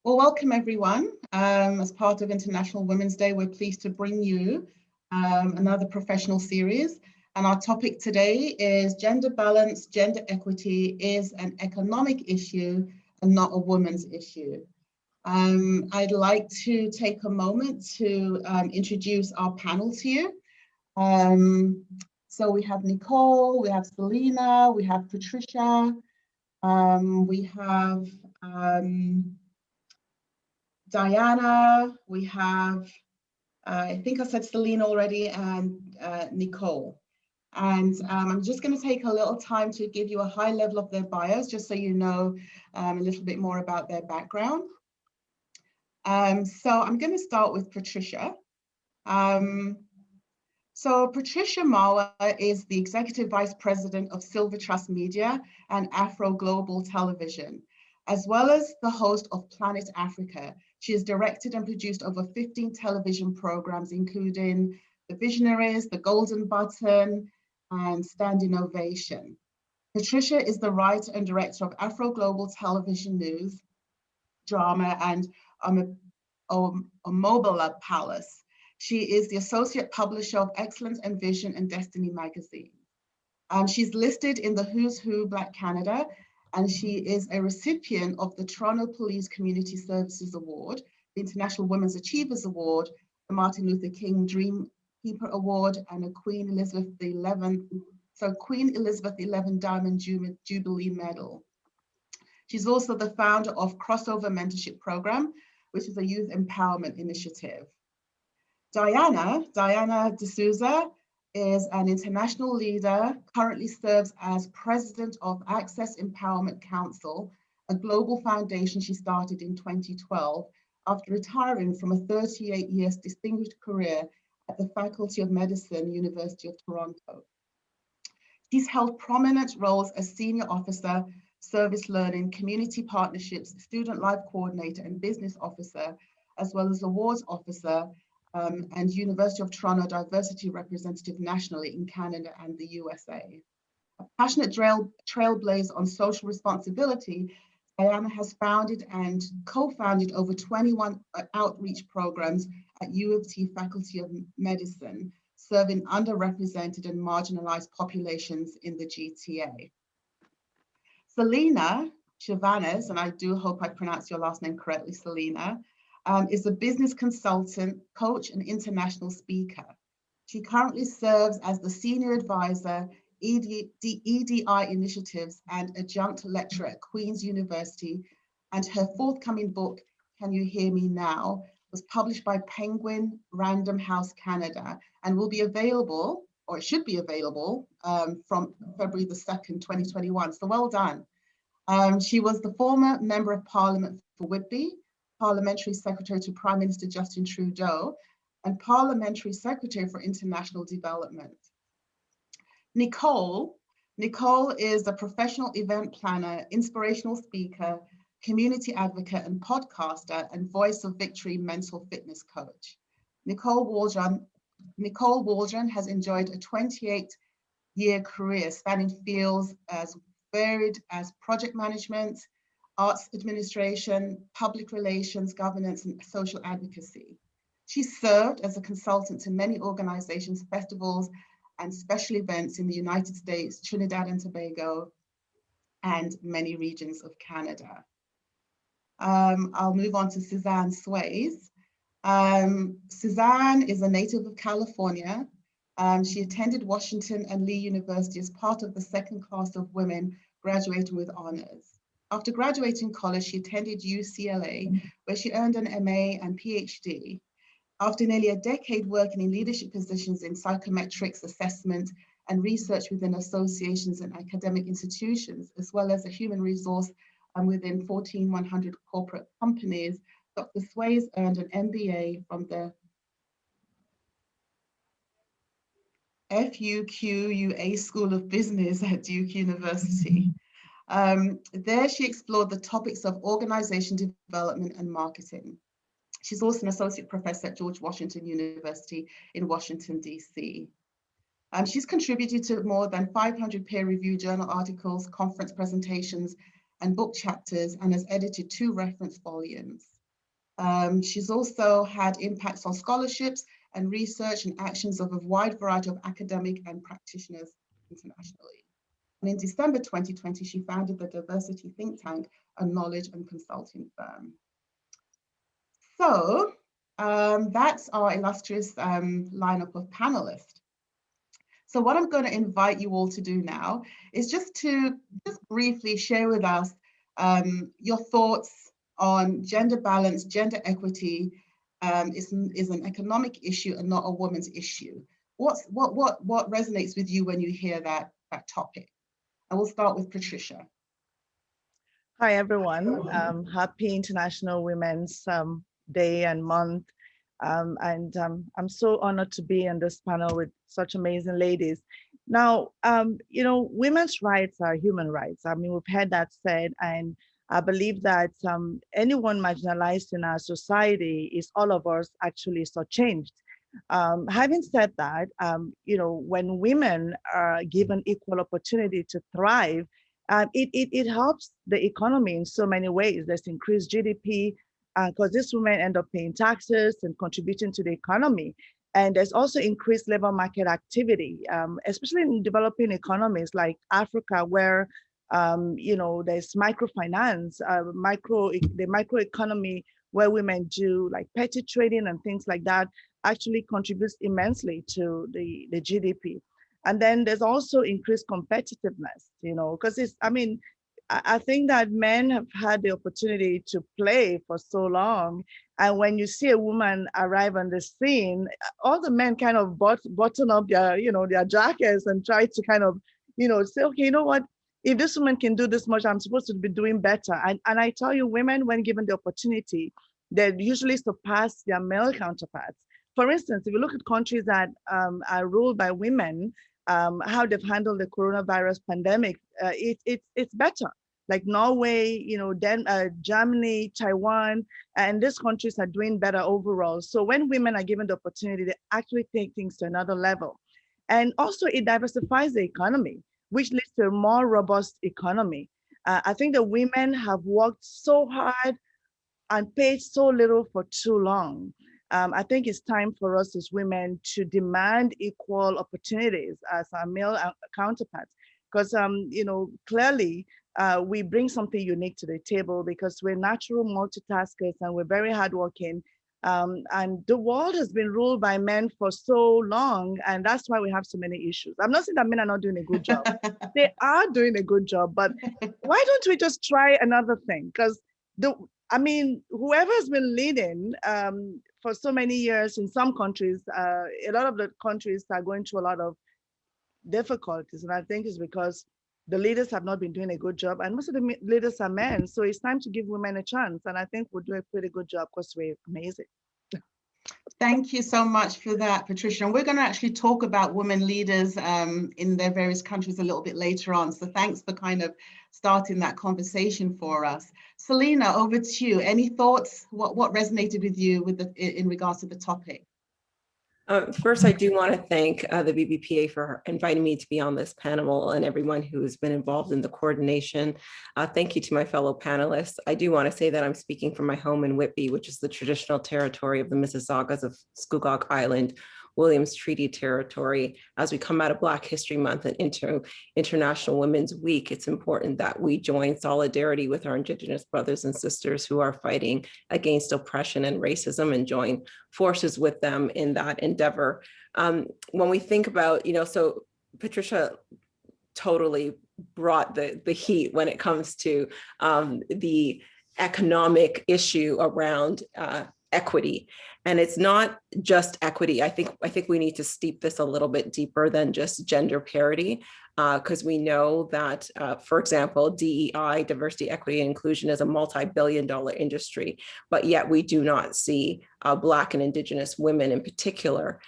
Well, welcome everyone. As part of International Women's Day, we're pleased to bring you another professional series. And our topic today is gender balance, gender equity is an economic issue and not a woman's issue. I'd like to take a moment to introduce our panel to you. So we have Nicole, we have Selena, we have Patricia, we have Diana, we have, I think I said Selena already, and Nicole. And I'm just going to take a little time to give you a high level of their bios, just so you know a little bit more about their background. So I'm going to start with Patricia. So Patricia Marwa is the Executive Vice President of Silver Trust Media and Afro Global Television, as well as the host of Planet Africa. She has directed and produced over 15 television programs, including The Visionaries, The Golden Button, and Standing Ovation. Patricia is the writer and director of Afro Global Television News, Drama, and Mobile Palace. She is the associate publisher of Excellence and Vision and Destiny magazine. She's listed in the Who's Who Black Canada, and she is a recipient of the Toronto Police Community Services Award, the International Women's Achievers Award, the Martin Luther King Dream Keeper Award, and a Queen Elizabeth XI Diamond Jubilee Medal. She's also the founder of Crossover Mentorship Program, which is a youth empowerment initiative. Diana D'Souza is an international leader, currently serves as president of Access Empowerment Council, a global foundation she started in 2012 after retiring from a 38 years distinguished career at the Faculty of Medicine, University of Toronto. She's held prominent roles as senior officer, service learning, community partnerships, student life coordinator, and business officer, as well as awards officer and University of Toronto diversity representative nationally in Canada and the USA. A passionate trailblazer on social responsibility, Diana has founded and co-founded over 21 outreach programs at U of T Faculty of Medicine, serving underrepresented and marginalized populations in the GTA. Selena Chavanez, and I do hope I pronounced your last name correctly, Selena, is a business consultant, coach, and international speaker. She currently serves as the senior advisor, EDI initiatives, and adjunct lecturer at Queen's University. And her forthcoming book, Can You Hear Me Now, was published by Penguin Random House Canada and will be available, or it should be available, from February the 2nd, 2021. So well done. She was the former Member of Parliament for Whitby, Parliamentary Secretary to Prime Minister Justin Trudeau, and Parliamentary Secretary for International Development. Nicole is a professional event planner, inspirational speaker, community advocate, and podcaster, and Voice of Victory mental fitness coach. Nicole Waldron has enjoyed a 28-year career spanning fields as varied as project management, arts administration, public relations, governance, and social advocacy. She served as a consultant to many organizations, festivals, and special events in the United States, Trinidad and Tobago, and many regions of Canada. I'll move on to Suzanne Sways. Suzanne is a native of California. She attended Washington and Lee University as part of the second class of women graduating with honors. After graduating college, she attended UCLA, where she earned an MA and PhD. After nearly a decade working in leadership positions in psychometrics assessment and research within associations and academic institutions, as well as a human resource within 1,100 corporate companies, Dr. Sways earned an MBA from the FUQUA School of Business at Duke University. There she explored the topics of organization development and marketing. She's also an associate professor at George Washington University in Washington, DC. She's contributed to more than 500 peer-reviewed journal articles, conference presentations, and book chapters, and has edited 2 reference volumes. She's also had impacts on scholarships and research and actions of a wide variety of academic and practitioners internationally. And in December 2020, she founded the Diversity Think Tank, a knowledge and consulting firm. So that's our illustrious lineup of panelists. So what I'm going to invite you all to do now is just briefly share with us your thoughts on gender balance, gender equity is an economic issue and not a woman's issue. What resonates with you when you hear that topic? I will start with Patricia. Hi, everyone. Happy International Women's Day and month. I'm so honored to be on this panel with such amazing ladies. Now, women's rights are human rights. I mean, we've heard that said, and I believe that anyone marginalized in our society is all of us actually so changed. Having said that, when women are given equal opportunity to thrive, it helps the economy in so many ways. There's increased GDP because these women end up paying taxes and contributing to the economy. And there's also increased labor market activity, especially in developing economies like Africa, where there's microfinance, the microeconomy where women do like petty trading and things like that actually contributes immensely to the GDP. And then there's also increased competitiveness, because I think that men have had the opportunity to play for so long. And when you see a woman arrive on the scene, all the men kind of button up their jackets and try to kind of, say, okay, you know what? If this woman can do this much, I'm supposed to be doing better. And I tell you, women, when given the opportunity, they usually surpass their male counterparts. For instance, if you look at countries that are ruled by women, how they've handled the coronavirus pandemic, it's better. Like Norway, Germany, Taiwan, and these countries are doing better overall. So when women are given the opportunity, they actually take things to another level. And also it diversifies the economy, which leads to a more robust economy. I think the women have worked so hard and paid so little for too long. I think it's time for us as women to demand equal opportunities as our male counterparts, because clearly we bring something unique to the table because we're natural multitaskers and we're very hardworking. And the world has been ruled by men for so long, and that's why we have so many issues. I'm not saying that men are not doing a good job. They are doing a good job, but why don't we just try another thing? Because whoever has been leading for so many years in some countries, a lot of the countries are going through a lot of difficulties. And I think it's because the leaders have not been doing a good job. And most of the leaders are men. So it's time to give women a chance. And I think we'll do a pretty good job because we're amazing. Thank you so much for that, Patricia. And we're going to actually talk about women leaders in their various countries a little bit later on. So thanks for kind of starting that conversation for us. Selena, over to you. Any thoughts? What resonated with you in regards to the topic? First, I do want to thank the BBPA for inviting me to be on this panel and everyone who has been involved in the coordination. Thank you to my fellow panelists. I do want to say that I'm speaking from my home in Whitby, which is the traditional territory of the Mississaugas of Scugog Island, Williams Treaty Territory. As we come out of Black History Month and into International Women's Week, it's important that we join solidarity with our Indigenous brothers and sisters who are fighting against oppression and racism and join forces with them in that endeavor. When we think about, so Patricia totally brought the heat when it comes to the economic issue around equity. And it's not just equity. I think we need to steep this a little bit deeper than just gender parity, because we know that, for example, DEI, diversity, equity, and inclusion is a multi-billion-dollar industry, but yet we do not see Black and Indigenous women in particular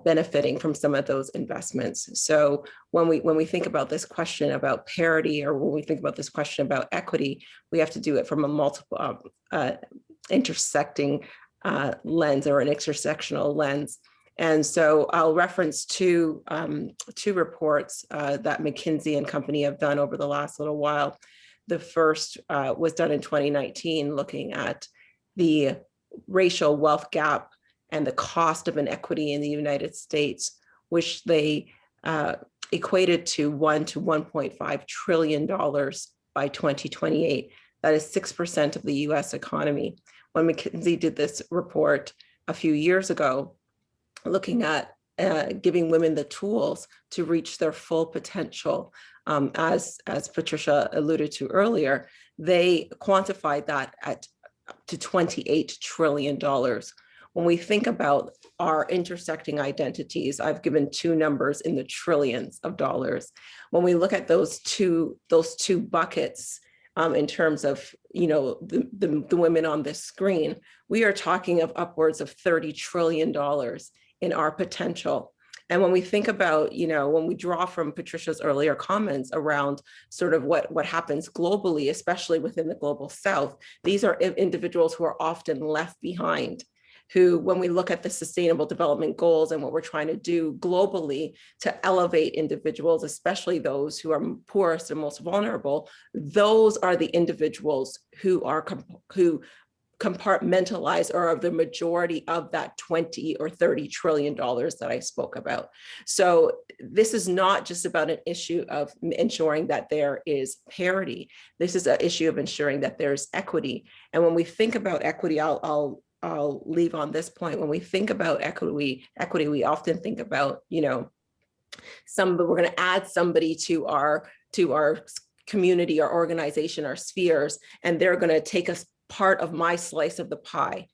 benefiting from some of those investments. So when we think about this question about parity, or when we think about this question about equity, we have to do it from a multiple intersecting lens, or an intersectional lens. And so I'll reference two reports that McKinsey and company have done over the last little while. The first was done in 2019, looking at the racial wealth gap and the cost of inequity in the United States, which they equated to $1 to $1.5 trillion by 2028. That is 6% of the US economy. When McKinsey did this report a few years ago, looking at giving women the tools to reach their full potential, as Patricia alluded to earlier, they quantified that at up to $28 trillion. When we think about our intersecting identities, I've given two numbers in the trillions of dollars. When we look at those two buckets, in terms of, you know, the women on this screen, we are talking of upwards of $30 trillion in our potential. And when we think about, you know, when we draw from Patricia's earlier comments around sort of what happens globally, especially within the global South, these are individuals who are often left behind, who, when we look at the Sustainable Development Goals and what we're trying to do globally to elevate individuals, especially those who are poorest and most vulnerable, those are the individuals who are compartmentalized or of the majority of that 20 or 30 trillion dollars that I spoke about. So this is not just about an issue of ensuring that there is parity. This is an issue of ensuring that there's equity. And when we think about equity, I'll leave on this point. When we think about equity, we often think about, you know, we're going to add somebody to our community, our organization, our spheres, and they're going to take us part of my slice of the pie.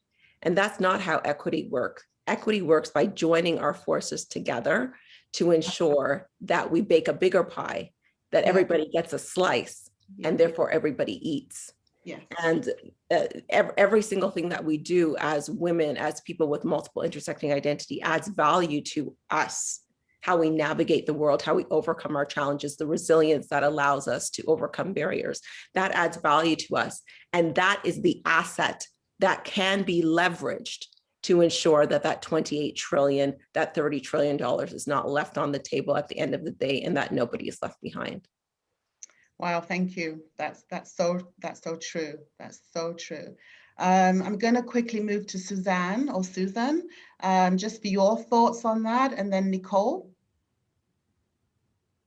And that's not how equity works. Equity works by joining our forces together to ensure that we bake a bigger pie, that everybody gets a slice, and therefore everybody eats. Yes. And every single thing that we do as women, as people with multiple intersecting identity, adds value to us, how we navigate the world, how we overcome our challenges, the resilience that allows us to overcome barriers. That adds value to us. And that is the asset that can be leveraged to ensure that that 28 trillion, that $30 trillion is not left on the table at the end of the day, and that nobody is left behind. Wow, thank you. That's so true. That's so true. I'm going to quickly move to Suzanne or Susan, just for your thoughts on that, and then Nicole.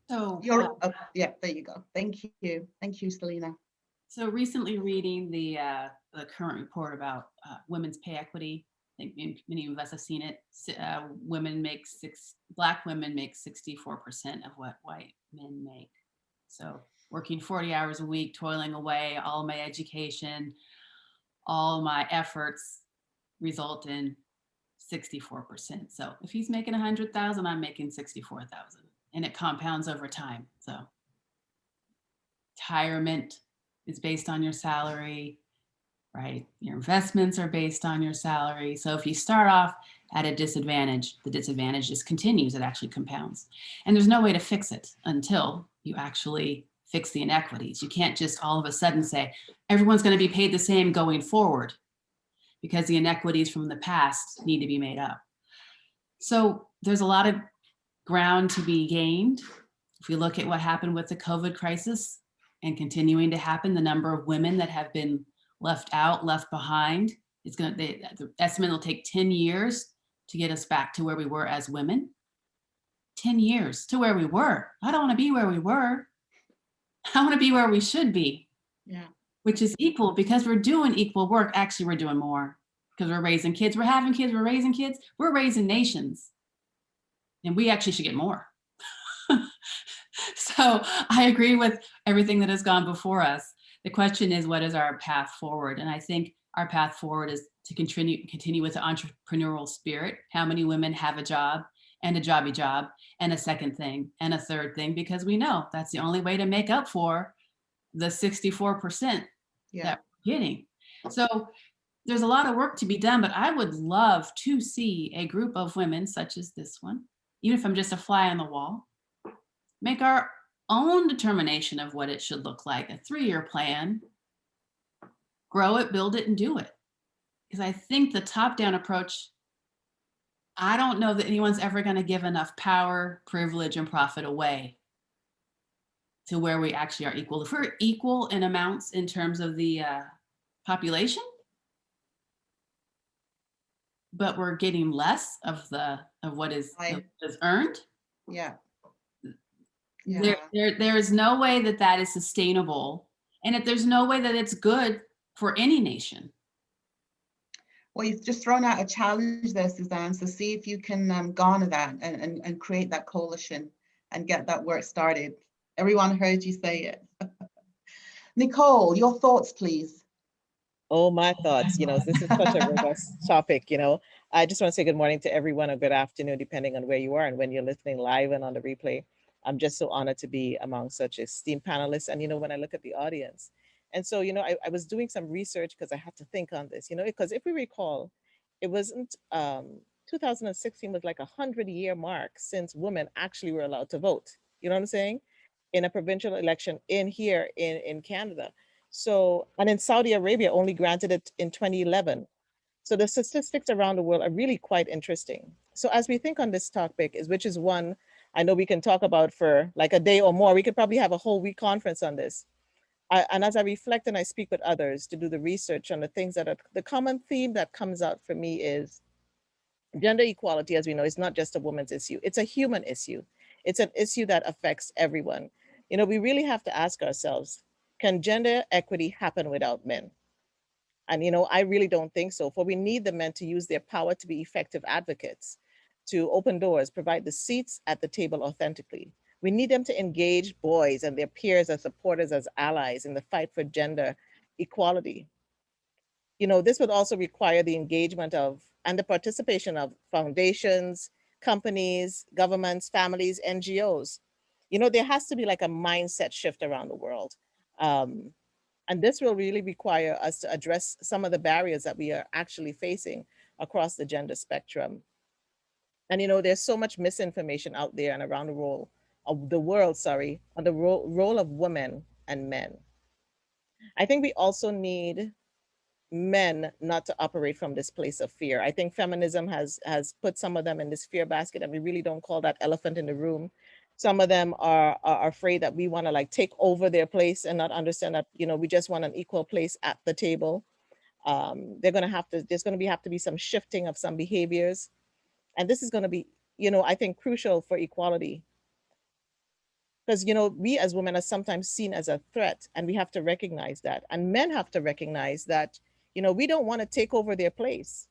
So yeah, there you go. Thank you, Selena. So recently reading the current report about women's pay equity. I think many of us have seen it. Black women make 64% of what white men make. So working 40 hours a week, toiling away, all my education, all my efforts result in 64%. So if he's making 100,000, I'm making 64,000, and it compounds over time. So retirement is based on your salary, right? Your investments are based on your salary. So if you start off at a disadvantage, the disadvantage just continues, it actually compounds. And there's no way to fix it until you actually fix the inequities. You can't just all of a sudden say, everyone's going to be paid the same going forward, because the inequities from the past need to be made up. So there's a lot of ground to be gained. If we look at what happened with the COVID crisis and continuing to happen, the number of women that have been left out, left behind, the estimate will take 10 years to get us back to where we were as women. 10 years to where we were. I don't want to be where we were. I want to be where we should be. Yeah. Which is equal, because we're doing equal work. Actually, we're doing more because we're raising kids. We're having kids. We're raising kids. We're raising nations. And we actually should get more. So I agree with everything that has gone before us. The question is, what is our path forward? And I think our path forward is to continue with the entrepreneurial spirit. How many women have a job and a jobby job and a second thing and a third thing? Because we know that's the only way to make up for the 64% that we're getting. So there's a lot of work to be done, but I would love to see a group of women such as this one, even if I'm just a fly on the wall, make our own determination of what it should look like, a 3-year plan, grow it, build it, and do it. Because I think the top-down approach, I don't know that anyone's ever going to give enough power, privilege, and profit away to where we actually are equal. If we're equal in amounts in terms of the population, but we're getting less of what is earned. Yeah. There is no way that is sustainable, and if there's no way that it's good for any nation. Well, you've just thrown out a challenge there, Suzanne. So see if you can garner that and create that coalition and get that work started. Everyone heard you say it. Nicole, your thoughts, please. Oh, my thoughts. This is such a robust topic. I just want to say good morning to everyone, or good afternoon, depending on where you are and when you're listening live and on the replay. I'm just so honored to be among such esteemed panelists. And, when I look at the audience, and so, I was doing some research because I had to think on this, because if we recall, it wasn't 2016 was like 100-year mark since women actually were allowed to vote. You know what I'm saying? In a provincial election here in Canada. So, and in Saudi Arabia only granted it in 2011. So the statistics around the world are really quite interesting. So as we think on this topic, which is one I know we can talk about for like a day or more, we could probably have a whole week conference on this. And as I reflect and I speak with others to do the research on the things that are the common theme that comes out for me is gender equality, as we know, is not just a woman's issue. It's a human issue. It's an issue that affects everyone. We really have to ask ourselves, can gender equity happen without men? And, I really don't think so. For we need the men to use their power to be effective advocates, to open doors, provide the seats at the table authentically. We need them to engage boys and their peers as supporters, as allies in the fight for gender equality. This would also require the engagement of and the participation of foundations, companies, governments, families, NGOs. There has to be like a mindset shift around the world. And this will really require us to address some of the barriers that we are actually facing across the gender spectrum. And there's so much misinformation out there and around the world, on the role of women and men. I think we also need men not to operate from this place of fear. I think feminism has put some of them in this fear basket, and we really don't call that elephant in the room. Some of them are afraid that we want to like take over their place and not understand that, we just want an equal place at the table. There's going to have to be some shifting of some behaviors. And this is going to be, I think crucial for equality. Because, we as women are sometimes seen as a threat, and we have to recognize that. And men have to recognize that, we don't want to take over their place.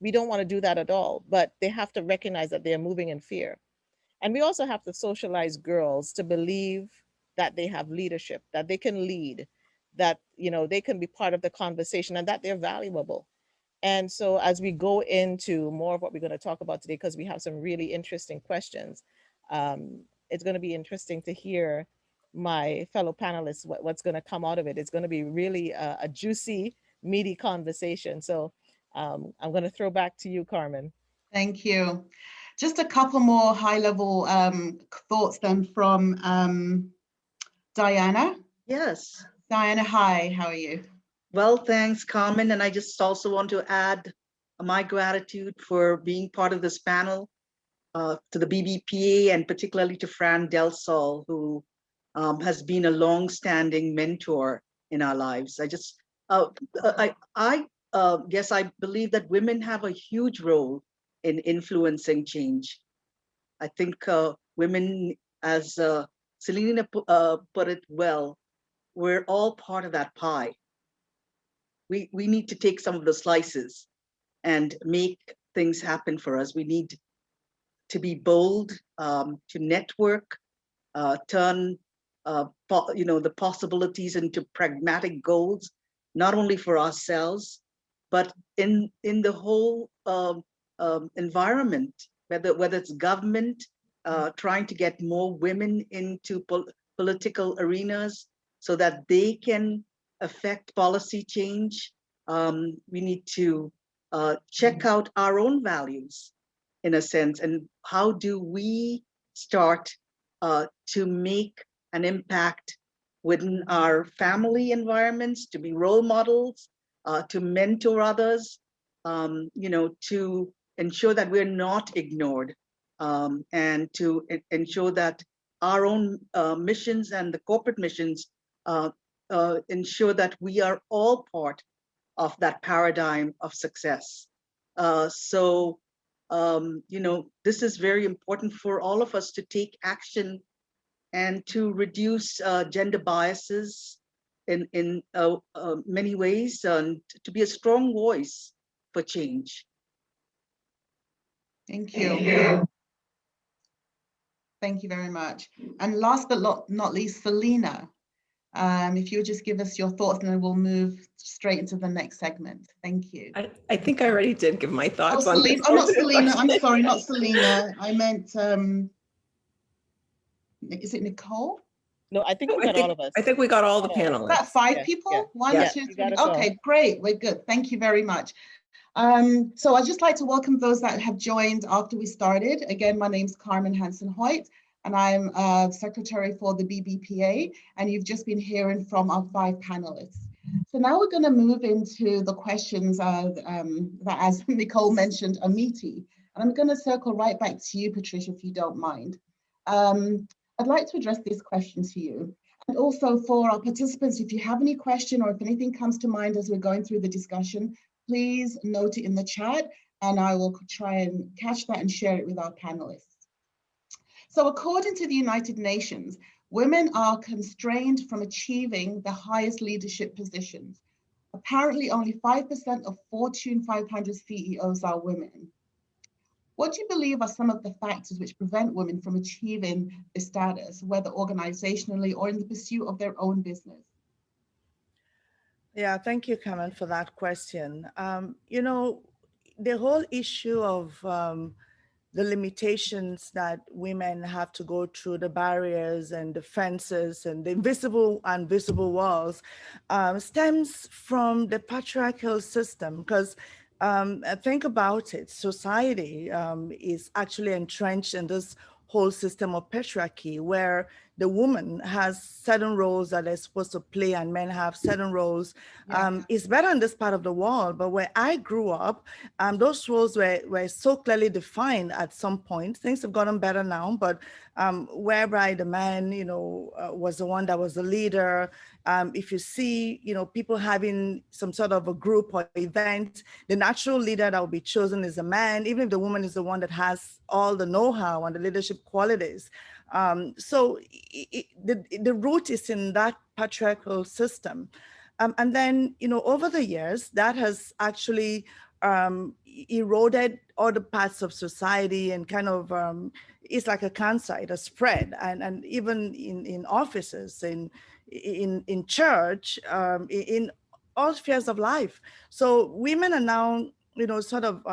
We don't want to do that at all, but they have to recognize that they're moving in fear. And we also have to socialize girls to believe that they have leadership, that they can lead, that, they can be part of the conversation, and that they're valuable. And so as we go into more of what we're going to talk about today, because we have some really interesting questions, it's going to be interesting to hear my fellow panelists, what's going to come out of it. It's going to be really a juicy, meaty conversation. So I'm going to throw back to you, Carmen. Thank you. Just a couple more high-level thoughts then from Diana. Yes. Diana, hi, how are you? Well, thanks, Carmen. And I just also want to add my gratitude for being part of this panel, to the BBPA, and particularly to Fran Del Sol, who has been a long-standing mentor in our lives. I guess I believe that women have a huge role in influencing change. I think women, as Selena put it well, we're all part of that pie. We need to take some of the slices and make things happen for us. We need to be bold, to network, turn the possibilities into pragmatic goals, not only for ourselves, but in the whole environment, whether it's government trying to get more women into political arenas so that they can affect policy change. We need to check out our own values, in a sense, and how do we start to make an impact within our family environments, to be role models, to mentor others, to ensure that we're not ignored, and to ensure that our own missions and the corporate missions ensure that we are all part of that paradigm of success. So, this is very important for all of us to take action and to reduce gender biases in many ways, and to be a strong voice for change. Thank you. Thank you very much. And last but not least, Selena, if you would just give us your thoughts, and then we'll move straight into the next segment. Thank you. I think I already did give my thoughts on this. Oh, not Selena. I'm sorry, not Selena. I meant, is it Nicole? No, I think we got all of us. I think we got all the Is panelists. that 5 Yeah, people? yeah. One, Yeah. two, You three. got us all. Okay, great. We're good. Thank you very much. So I'd just like to welcome those that have joined after we started. Again, my name's Carmen Hansen-Hoyt, and I'm Secretary for the BBPA, and you've just been hearing from our 5 panelists. So now we're going to move into the questions that, as Nicole mentioned, are meaty. And I'm going to circle right back to you, Patricia, if you don't mind. I'd like to address this question to you. And also for our participants, if you have any question or if anything comes to mind as we're going through the discussion, please note it in the chat and I will try and catch that and share it with our panelists. So according to the United Nations, women are constrained from achieving the highest leadership positions. Apparently only 5% of Fortune 500 CEOs are women. What do you believe are some of the factors which prevent women from achieving this status, whether organizationally or in the pursuit of their own business? Yeah, thank you, Carmen, for that question. The whole issue of the limitations that women have to go through, the barriers and the fences and the invisible and visible walls, stems from the patriarchal system. Because think about it, society is actually entrenched in this whole system of patriarchy, where the woman has certain roles that they're supposed to play and men have certain roles. It's better in this part of the world, but where I grew up, those roles were so clearly defined at some point. Things have gotten better now, but whereby the man, was the one that was the leader. If you see, people having some sort of a group or event, the natural leader that will be chosen is a man, even if the woman is the one that has all the know-how and the leadership qualities. So the root is in that patriarchal system. And then, over the years, that has actually eroded other parts of society and kind of, it's like a cancer, it has spread. And even in offices, in church, in all spheres of life. So women are now, sort of,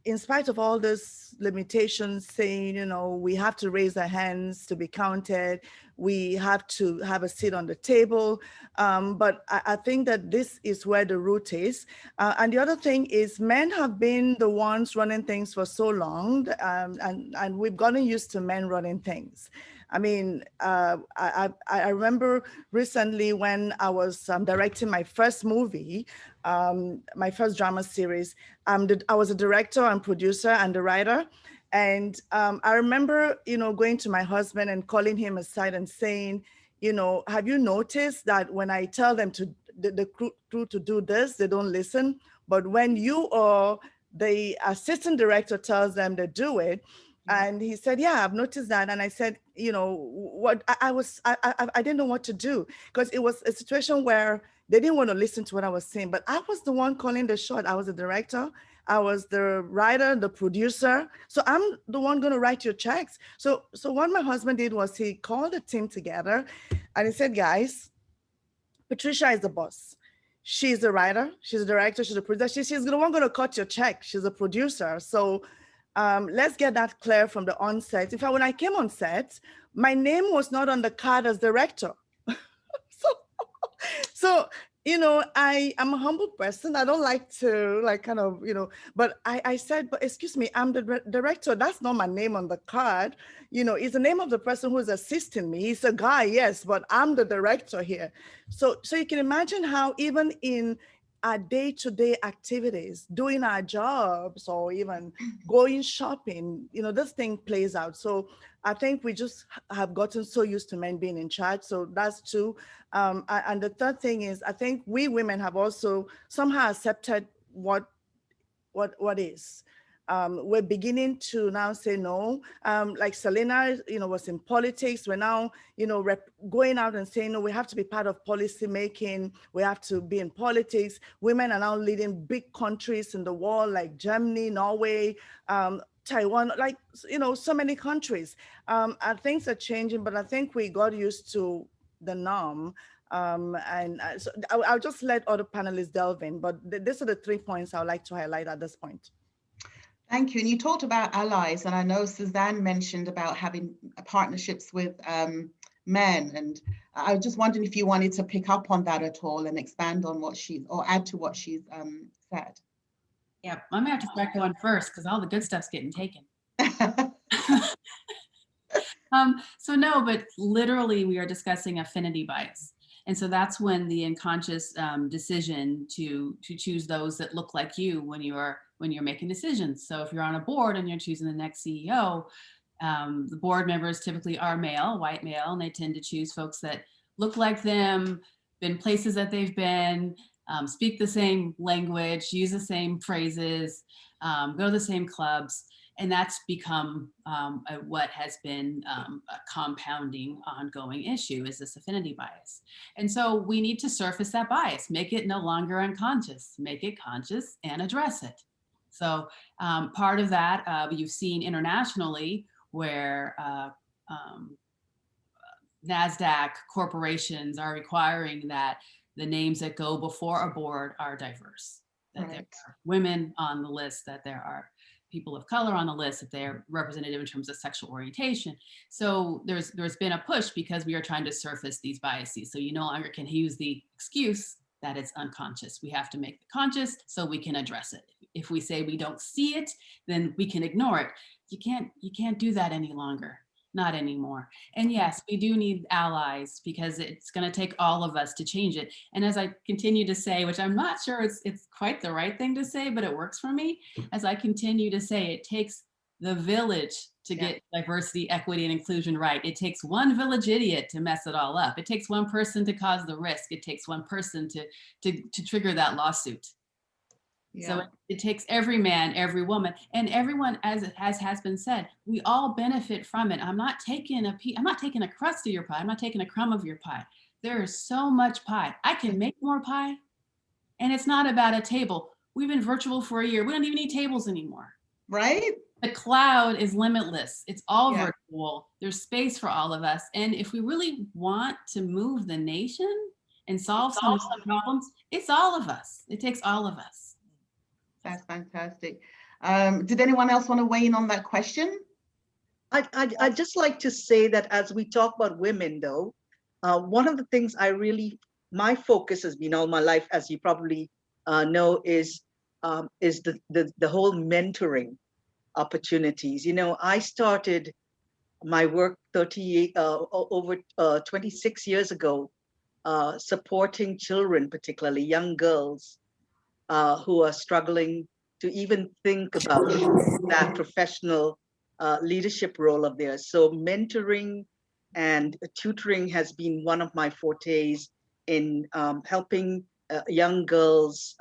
in spite of all these limitations, saying, we have to raise our hands to be counted, we have to have a seat on the table. But I think that this is where the root is. And the other thing is men have been the ones running things for so long, and we've gotten used to men running things. I mean, I remember recently when I was directing my first movie, my first drama series, I was a director and producer and the writer. And I remember, going to my husband and calling him aside and saying, have you noticed that when I tell them the crew to do this, they don't listen? But when you or the assistant director tells them to do it, and he said, yeah, I've noticed that. And I said, what I didn't know what to do, because it was a situation where they didn't want to listen to what I was saying, but I was the one calling the shot. I was the director, I was the writer, the producer. So I'm the one going to write your checks. So what my husband did was he called the team together and he said, guys, Patricia is the boss. She's the writer, she's the director, she's the producer. She's the one going to cut your check. She's a producer. So let's get that clear from the onset. In fact, when I came on set, my name was not on the card as director. So I am a humble person. I don't like to but I said, but excuse me, I'm the director. That's not my name on the card. It's the name of the person who is assisting me. He's a guy, yes, but I'm the director here. So you can imagine how even in our day-to-day activities, doing our jobs or even going shopping, this thing plays out. So I think we just have gotten so used to men being in charge. So that's two. And the third thing is, I think we women have also somehow accepted what what is. We're beginning to now say no. Like Selena, was in politics. We're now, going out and saying, no, we have to be part of policy making. We have to be in politics. Women are now leading big countries in the world, like Germany, Norway, Taiwan, like, so many countries. And things are changing, but I think we got used to the norm. So I'll just let other panelists delve in, but these are the 3 points I would like to highlight at this point. Thank you. And you talked about allies, and I know Suzanne mentioned about having partnerships with men. And I was just wondering if you wanted to pick up on that at all and expand on what or add to what she's said. Yeah, I'm gonna have to start going first because all the good stuff's getting taken. So no, but literally we are discussing affinity bias. And so that's when the unconscious decision to choose those that look like you when you're making decisions. So if you're on a board and you're choosing the next CEO, the board members typically are male, white male, and they tend to choose folks that look like them, been places that they've been, speak the same language, use the same phrases, go to the same clubs. And that's become what has been a compounding ongoing issue, is this affinity bias. And so we need to surface that bias, make it no longer unconscious, make it conscious and address it. So part of that you've seen internationally where NASDAQ corporations are requiring that the names that go before a board are diverse, that there are women on the list, that there are people of color on the list, that they're representative in terms of sexual orientation. So there's been a push because we are trying to surface these biases. So you no longer can use the excuse that it's unconscious. We have to make it conscious so we can address it. If we say we don't see it, then we can ignore it. You can't do that any longer. Not anymore. And yes, we do need allies because it's going to take all of us to change it. And as I continue to say, which I'm not sure it's quite the right thing to say, but it works for me. As I continue to say, it takes the village to get diversity, equity, and inclusion right. It takes one village idiot to mess it all up. It takes one person to cause the risk. It takes one person to trigger that lawsuit. Yeah. So it takes every man, every woman, and everyone, as has been said, we all benefit from it. I'm not taking a crust of your pie. I'm not taking a crumb of your pie. There is so much pie. I can make more pie, and it's not about a table. We've been virtual for a year. We don't even need tables anymore. Right? The cloud is limitless. It's all virtual. There's space for all of us. And if we really want to move the nation and solve some of the problems, it's all of us. It takes all of us. That's fantastic. Did anyone else want to weigh in on that question? I'd just like to say that as we talk about women, though, one of the things my focus has been all my life, as you probably know, is the whole mentoring opportunities. I started my work over 26 years ago, supporting children, particularly young girls, who are struggling to even think about that professional leadership role of theirs. So mentoring and tutoring has been one of my fortes in helping young girls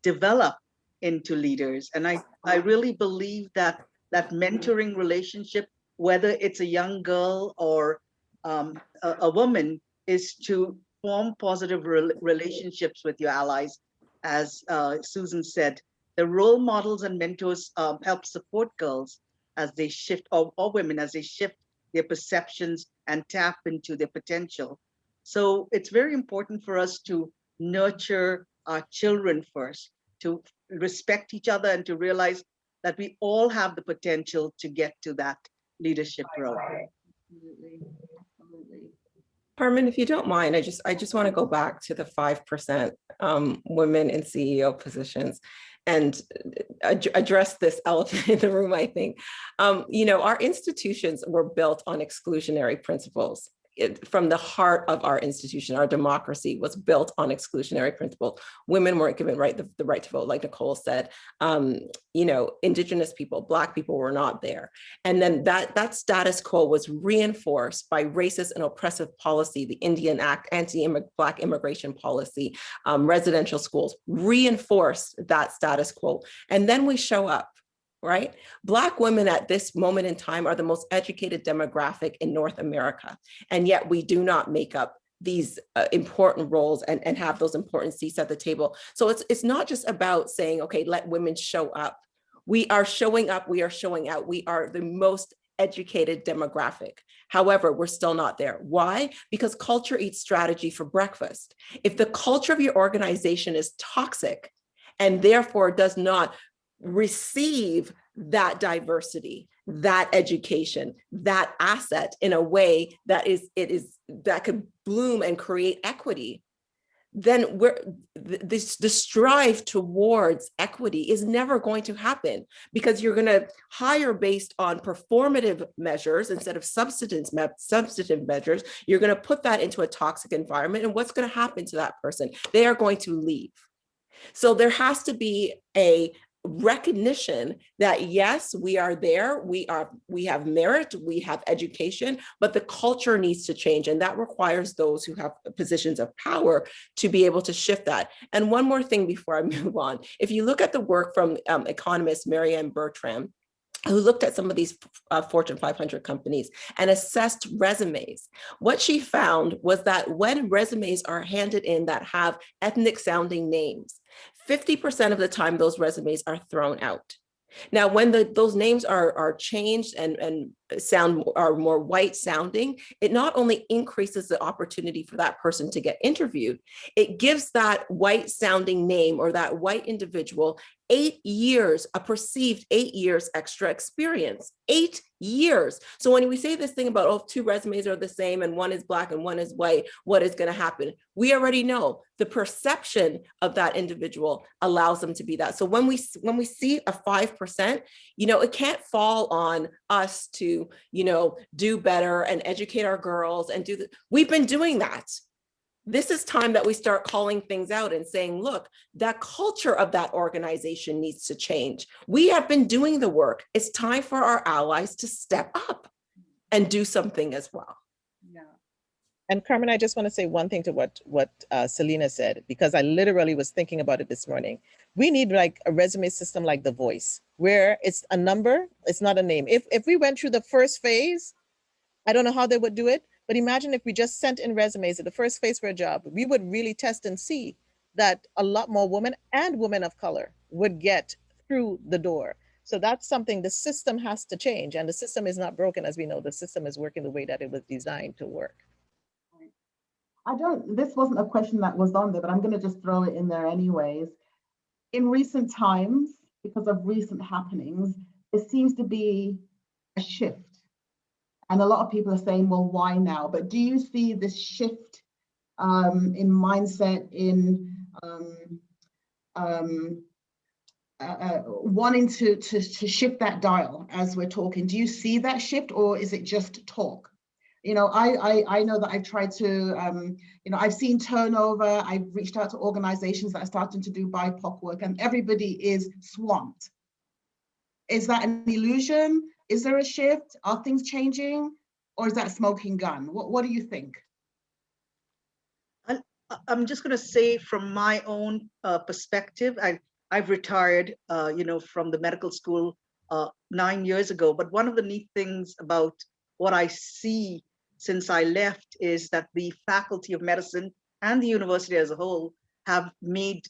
develop into leaders. And I really believe that mentoring relationship, whether it's a young girl or a woman, is to form positive relationships with your allies. As Susan said, the role models and mentors help support girls as they shift, or women as they shift their perceptions and tap into their potential. So it's very important for us to nurture our children first, to respect each other, and to realize that we all have the potential to get to that leadership role. Absolutely. Absolutely. Carmen, if you don't mind, I just want to go back to the 5% women in CEO positions and address this elephant in the room, I think. Our institutions were built on exclusionary principles. from the heart of our institution, our democracy was built on exclusionary principles. Women weren't given the right to vote, like Nicole said. Indigenous people, Black people were not there. And then that status quo was reinforced by racist and oppressive policy, the Indian Act, anti-Black immigration policy, residential schools, reinforced that status quo. And then we show up. Right? Black women at this moment in time are the most educated demographic in North America. And yet we do not make up these important roles and have those important seats at the table. So it's not just about saying, okay, let women show up. We are showing up, we are showing out. We are the most educated demographic. However, we're still not there. Why? Because culture eats strategy for breakfast. If the culture of your organization is toxic and therefore does not receive that diversity, that education, that asset in a way that that could bloom and create equity, then the strive towards equity is never going to happen, because you're going to hire based on performative measures instead of substantive measures. You're going to put that into a toxic environment, and what's going to happen to that person? They are going to leave. So there has to be a recognition that yes, we are there, we have merit, we have education, but the culture needs to change, and that requires those who have positions of power to be able to shift that. And one more thing before I move on, if you look at the work from economist Marianne Bertrand, who looked at some of these Fortune 500 companies and assessed resumes, what she found was that when resumes are handed in that have ethnic sounding names, 50% of the time those resumes are thrown out. Now, when those names are changed and are more white sounding, it not only increases the opportunity for that person to get interviewed, it gives that white sounding name or that white individual 8 years, a perceived 8 years extra experience, 8 years. So when we say this thing about, oh, 2 resumes are the same and one is Black and one is white, what is going to happen? We already know the perception of that individual allows them to be that. So when we see a 5%, it can't fall on us to, do better and educate our girls and we've been doing that. This is time that we start calling things out and saying, look, that culture of that organization needs to change. We have been doing the work. It's time for our allies to step up and do something as well. Yeah. And Carmen, I just want to say one thing to what Selena said, because I literally was thinking about it this morning. We need like a resume system like The Voice, where it's a number, it's not a name. If we went through the first phase, I don't know how they would do it, but imagine if we just sent in resumes at the first phase for a job, we would really test and see that a lot more women and women of color would get through the door. So that's something the system has to change, and the system is not broken. As we know, the system is working the way that it was designed to work. This wasn't a question that was on there, but I'm going to just throw it in there anyways. In recent times, because of recent happenings, there seems to be a shift. And a lot of people are saying, well, why now? But do you see this shift in mindset, in wanting to shift that dial as we're talking? Do you see that shift, or is it just talk? I know that I've tried to, I've seen turnover. I've reached out to organizations that are starting to do BIPOC work, and everybody is swamped. Is that an illusion? Is there a shift? Are things changing? Or is that a smoking gun? What do you think? I'm just going to say from my own perspective, I've retired, from the medical school 9 years ago. But one of the neat things about what I see since I left is that the Faculty of Medicine and the university as a whole have made,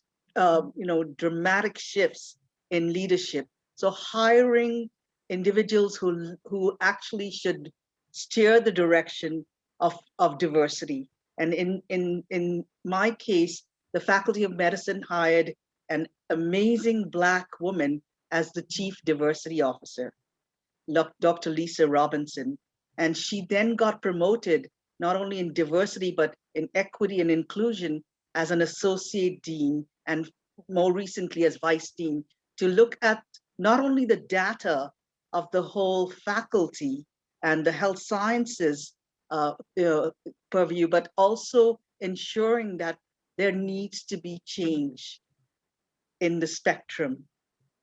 dramatic shifts in leadership. So hiring individuals who actually should steer the direction of diversity. And in my case, the Faculty of Medicine hired an amazing Black woman as the Chief Diversity Officer, Dr. Lisa Robinson. And she then got promoted not only in diversity, but in equity and inclusion as an associate dean, and more recently as vice dean, to look at not only the data of the whole faculty and the health sciences purview, but also ensuring that there needs to be change in the spectrum.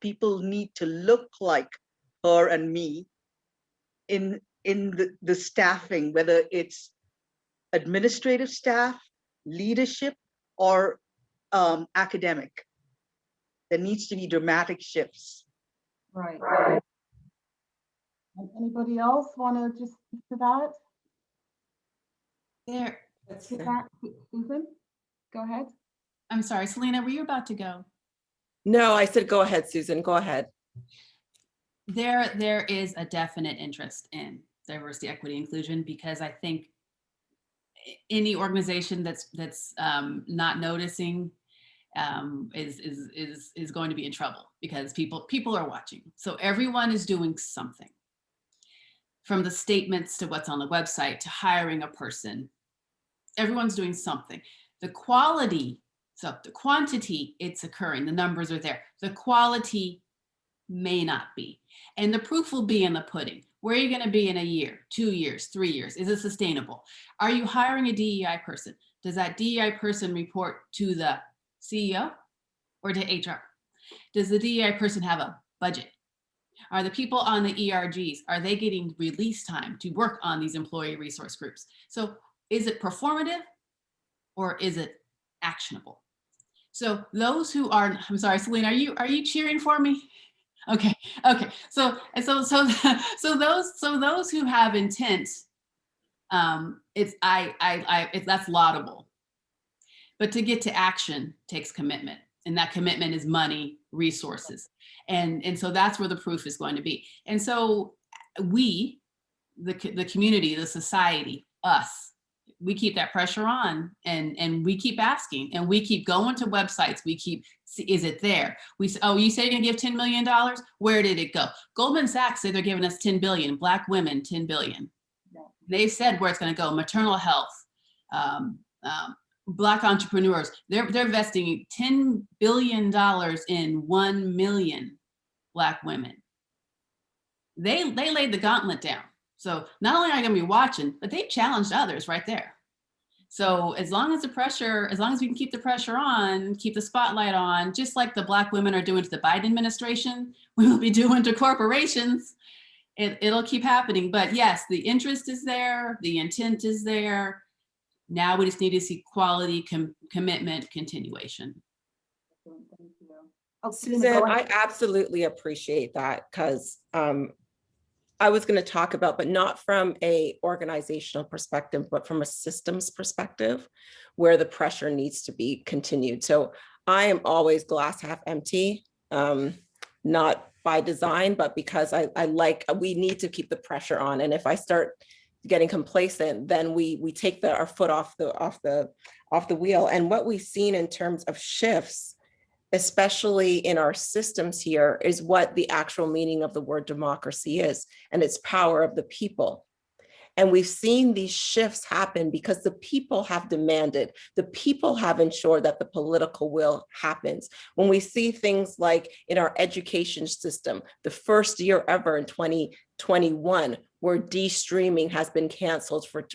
People need to look like her and me in the staffing, whether it's administrative staff, leadership, or academic. There needs to be dramatic shifts. Right. And anybody else want to just speak to that? There, Susan, go ahead. I'm sorry, Selena, were you about to go? No, I said, go ahead, Susan, go ahead. There is a definite interest in diversity, equity, inclusion, because I think any organization that's not noticing is going to be in trouble, because people are watching. So everyone is doing something, from the statements to what's on the website to hiring a person. Everyone's doing something. The quality, so the quantity, it's occurring, the numbers are there. The quality may not be. And the proof will be in the pudding. Where are you going to be in a year, 2 years, 3 years? Is it sustainable? Are you hiring a DEI person? Does that DEI person report to the CEO or to HR? Does the DEI person have a budget? Are the people on the ERGs, are they getting release time to work on these employee resource groups? So is it performative or is it actionable? So those who are, I'm sorry, Selena, are you cheering for me? Okay. So those who have intent, that's laudable. But to get to action takes commitment, and that commitment is money, resources, and so that's where the proof is going to be. And so we, the community, the society, us, we keep that pressure on, and we keep asking, and we keep going to websites. We keep, is it there? We say, oh, you say you're gonna give $10 million? Where did it go? Goldman Sachs say they're giving us 10 billion, Black women, 10 billion. They've said where it's gonna go, maternal health, Black entrepreneurs. They're investing $10 billion in 1 million Black women. They laid the gauntlet down. So not only are you gonna be watching, but they've challenged others right there. So as long as we can keep the pressure on, keep the spotlight on, just like the Black women are doing to the Biden administration, we will be doing to corporations. It'll keep happening. But yes, the interest is there, the intent is there. Now we just need to see quality, commitment, continuation. Thank you. Oh, Susan, I absolutely appreciate that, because I was going to talk about, but not from a organizational perspective, but from a systems perspective, where the pressure needs to be continued. So I am always glass half empty, not by design, but because we need to keep the pressure on. And if I start getting complacent, then we take our foot off the wheel. And what we've seen in terms of shifts, especially in our systems here, is what the actual meaning of the word democracy is, and it's power of the people. And we've seen these shifts happen because the people have demanded, the people have ensured that the political will happens. When we see things like in our education system, the first year ever in 2021, where de-streaming has been canceled for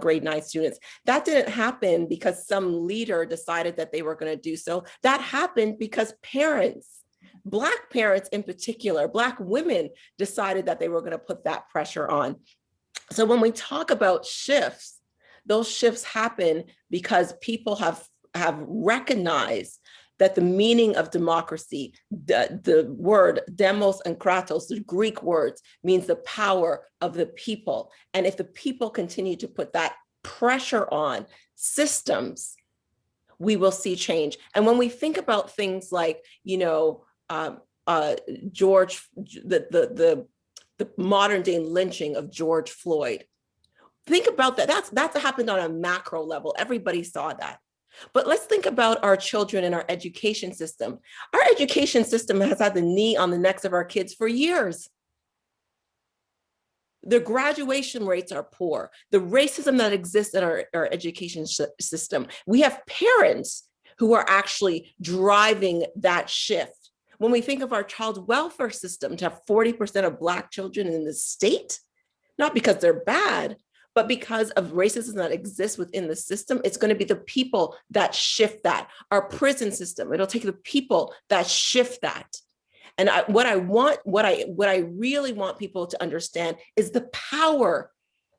grade 9 students. That didn't happen because some leader decided that they were going to do so. That happened because parents, Black parents in particular, Black women, decided that they were going to put that pressure on. So when we talk about shifts, those shifts happen because people have recognized that the meaning of democracy, the word demos and kratos, the Greek words, means the power of the people. And if the people continue to put that pressure on systems, we will see change. And when we think about things like, the modern day lynching of George Floyd, think about that. That's happened on a macro level. Everybody saw that. But let's think about our children and our education system. Our education system has had the knee on the necks of our kids for years. The graduation rates are poor. The racism that exists in our education system. We have parents who are actually driving that shift. When we think of our child welfare system, to have 40% of Black children in the state, not because they're bad, But because of racism that exists within the system, it's going to be the people that shift that. Our prison system, it'll take the people that shift that. And what I really want people to understand is the power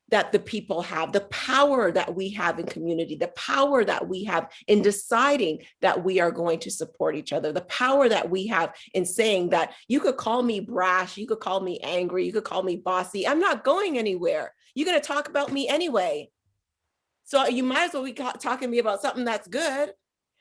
that the people have, the power that we have in community, the power that we have in deciding that we are going to support each other, the power that we have in saying that you could call me brash, you could call me angry, you could call me bossy. I'm not going anywhere. You're going to talk about me anyway. So you might as well be talking to me about something that's good.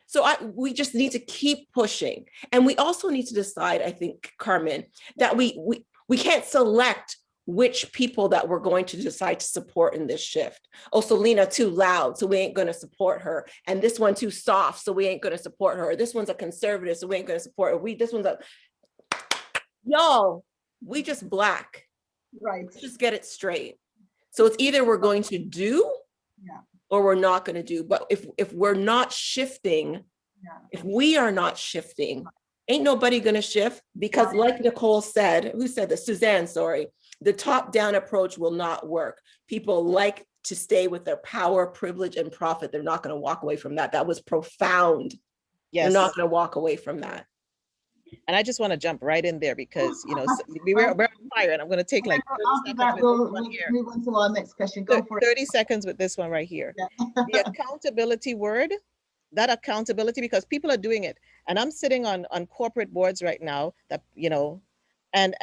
So we just need to keep pushing. And we also need to decide, I think, Carmen, that we can't select which people that we're going to decide to support in this shift. Oh, Selena too loud, so we ain't going to support her. And this one too soft, so we ain't going to support her. This one's a conservative, so we ain't going to support her. This one's a, y'all, we just Black. Right. Let's just get it straight. So it's either we're going to do or we're not going to do. But if we're not shifting, if we are not shifting, ain't nobody going to shift, because like Nicole said, who said this? Suzanne, sorry. The top-down approach will not work. People like to stay with their power, privilege, and profit. They're not going to walk away from that. That was profound. Yes. They're not going to walk away from that. And I just want to jump right in there because, you know, we're on fire, and I'm going to take like 30 seconds with this one here. Move on to our next question. Go for it. 30 seconds with this one right here. Yeah. The accountability word, that accountability, because people are doing it. And I'm sitting on corporate boards right now that, you know, and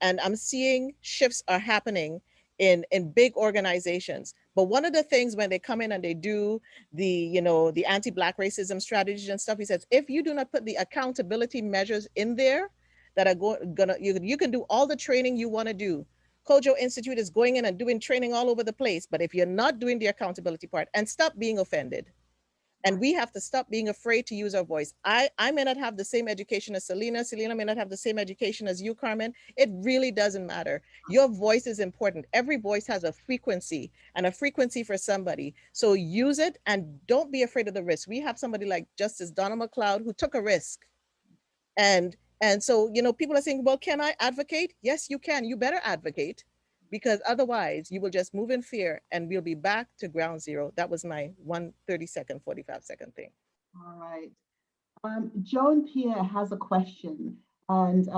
I'm seeing shifts are happening in big organizations. But one of the things when they come in and they do the, you know, the anti-Black racism strategies and stuff, he says, if you do not put the accountability measures in there that are gonna, you can do all the training you want to do. Kojo Institute is going in and doing training all over the place. But if you're not doing the accountability part, and stop being offended. And we have to stop being afraid to use our voice. I may not have the same education as Selena. Selena may not have the same education as you, Carmen. It really doesn't matter. Your voice is important. Every voice has a frequency, and a frequency for somebody. So use it and don't be afraid of the risk. We have somebody like Justice Donna McLeod who took a risk. And so, you know, people are saying, well, can I advocate? Yes, you can. You better advocate, because otherwise you will just move in fear and we'll be back to ground zero. That was my 30-second, 45-second thing. All right. Joan Pierre has a question, and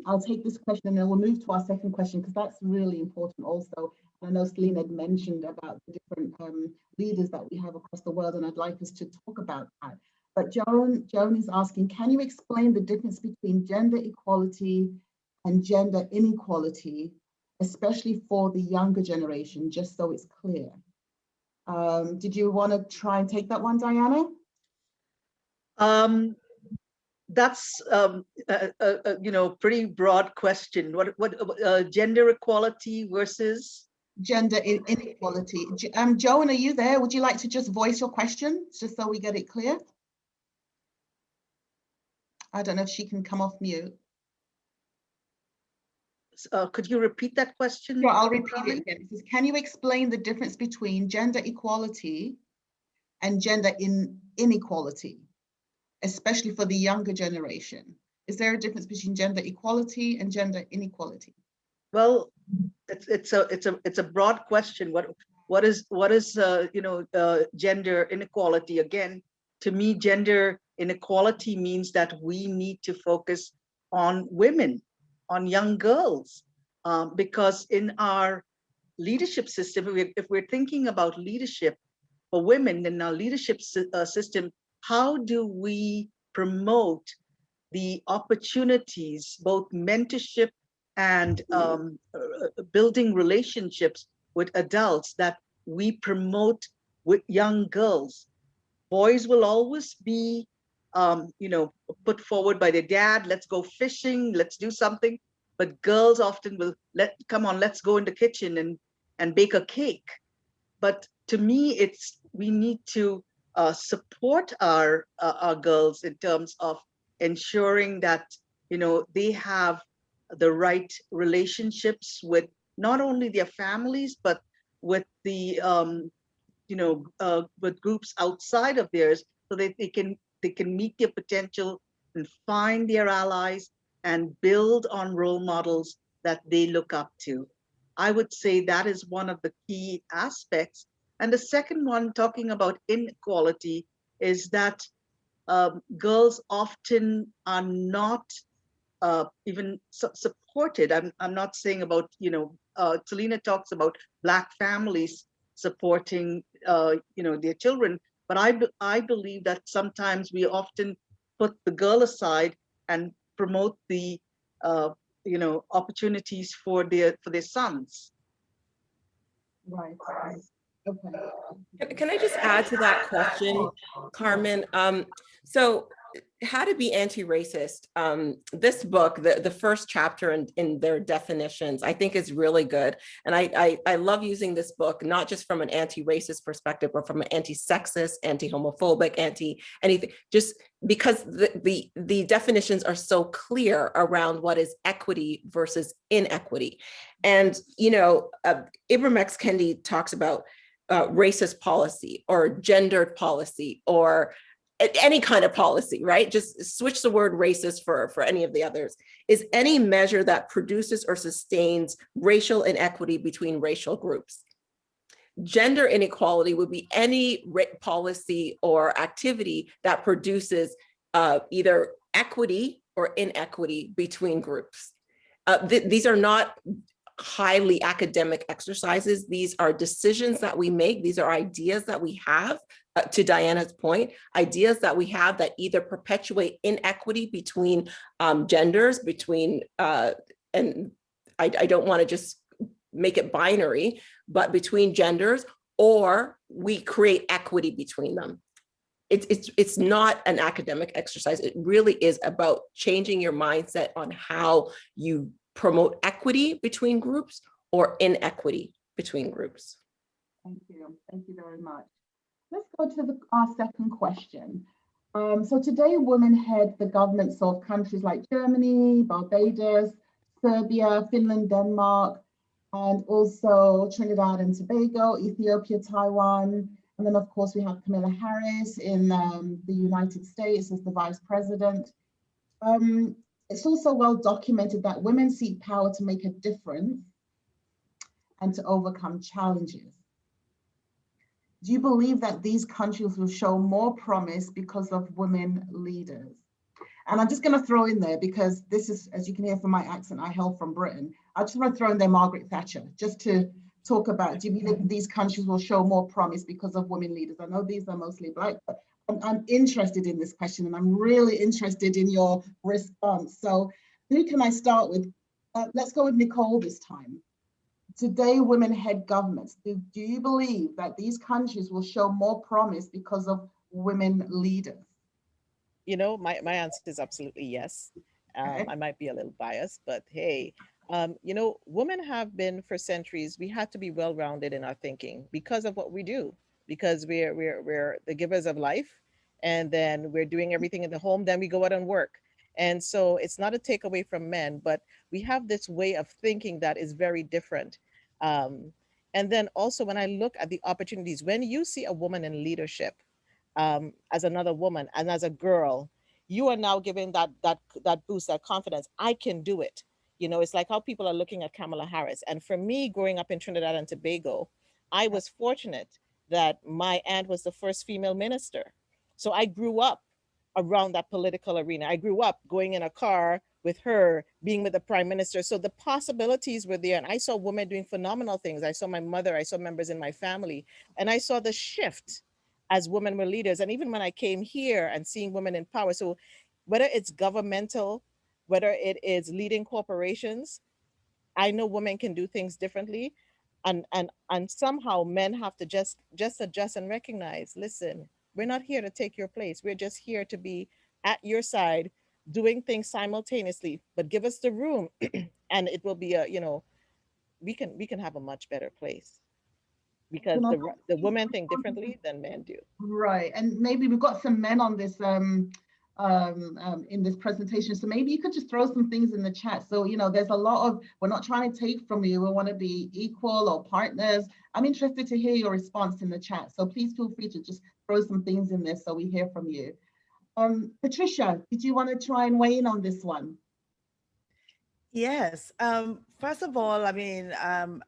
I'll take this question and then we'll move to our second question, because that's really important also. I know Selena had mentioned about the different leaders that we have across the world, and I'd like us to talk about that. But Joan is asking, can you explain the difference between gender equality and gender inequality, especially for the younger generation, just so it's clear? Did you want to try and take that one, Diana? That's you know, pretty broad question. What gender equality versus gender inequality? Joan, are you there? Would you like to just voice your question just so we get it clear? I don't know if she can come off mute. Could you repeat that question? Sure, I'll repeat it again. It says, can you explain the difference between gender equality and gender inequality, especially for the younger generation? Is there a difference between gender equality and gender inequality? Well, it's a broad question. What is you know, gender inequality? Again, to me, gender inequality means that we need to focus on women, on young girls, because in our leadership system, if we're thinking about leadership for women in our leadership system, how do we promote the opportunities, both mentorship and building relationships with adults, that we promote with young girls? Boys will always be you know, put forward by their dad. Let's go fishing, let's do something. But girls often will come on, let's go in the kitchen and bake a cake. But to me, we need to support our girls in terms of ensuring that, you know, they have the right relationships with not only their families, but with the you know, with groups outside of theirs, so that they can meet their potential and find their allies and build on role models that they look up to. I would say that is one of the key aspects. And the second one, talking about inequality, is that girls often are not even supported. I'm not saying about, Talina talks about Black families supporting, their children, but I believe that sometimes we often put the girl aside and promote the, opportunities for their sons. Right. Okay. Can I just add to that question, Carmen? So How to Be Anti-Racist, this book, the first chapter in their definitions, I think is really good. And I love using this book, not just from an anti-racist perspective, but from an anti-sexist, anti-homophobic, anything, just because the definitions are so clear around what is equity versus inequity. And, Ibram X. Kendi talks about racist policy or gendered policy or any kind of policy, right? Just switch the word racist for any of the others, is any measure that produces or sustains racial inequity between racial groups. Gender inequality would be any policy or activity that produces either equity or inequity between groups. These are not highly academic exercises. These are decisions that we make. These are ideas that we have, to Diana's point, ideas that we have that either perpetuate inequity between genders, and I don't want to just make it binary, but between genders, or we create equity between them. It's not an academic exercise. It really is about changing your mindset on how you promote equity between groups or inequity between groups. Thank you. Thank you very much. Let's go to our second question. So today, women head the governments of countries like Germany, Barbados, Serbia, Finland, Denmark, and also Trinidad and Tobago, Ethiopia, Taiwan. And then, of course, we have Kamala Harris in the United States as the vice president. It's also well documented that women seek power to make a difference and to overcome challenges. Do you believe that these countries will show more promise because of women leaders? And I'm just going to throw in there, because this is, as you can hear from my accent, I hail from Britain. I just want to throw in there Margaret Thatcher, just to talk about, do you believe these countries will show more promise because of women leaders? I know these are mostly Black, but I'm interested in this question, and I'm really interested in your response. So who can I start with? Let's go with Nicole this time. Today, women head governments. Do you believe that these countries will show more promise because of women leaders? My answer is absolutely yes. Okay. I might be a little biased, but hey, women have been for centuries. We had to be well-rounded in our thinking because of what we do, because we're the givers of life, and then we're doing everything in the home, then we go out and work. And so it's not a takeaway from men, but we have this way of thinking that is very different. And then also, when I look at the opportunities, when you see a woman in leadership, as another woman and as a girl, you are now given that boost, that confidence. I can do it. It's like how people are looking at Kamala Harris. And for me, growing up in Trinidad and Tobago, I was fortunate that my aunt was the first female minister. So I grew up around that political arena. I grew up going in a car with her, being with the prime minister. So the possibilities were there. And I saw women doing phenomenal things. I saw my mother, I saw members in my family, and I saw the shift as women were leaders. And even when I came here and seeing women in power, so whether it's governmental, whether it is leading corporations, I know women can do things differently. And somehow men have to just adjust and recognize, listen, we're not here to take your place. We're just here to be at your side, doing things simultaneously, but give us the room and it will be we can have a much better place, because the women think differently than men do. Right, and maybe we've got some men on this in this presentation, so maybe you could just throw some things in the chat. So there's a lot of, we're not trying to take from you, we want to be equal or partners. I'm interested to hear your response in the chat, so please feel free to just throw some things in there so we hear from you. Patricia, did you want to try and weigh in on this one? Yes. First of all, I mean,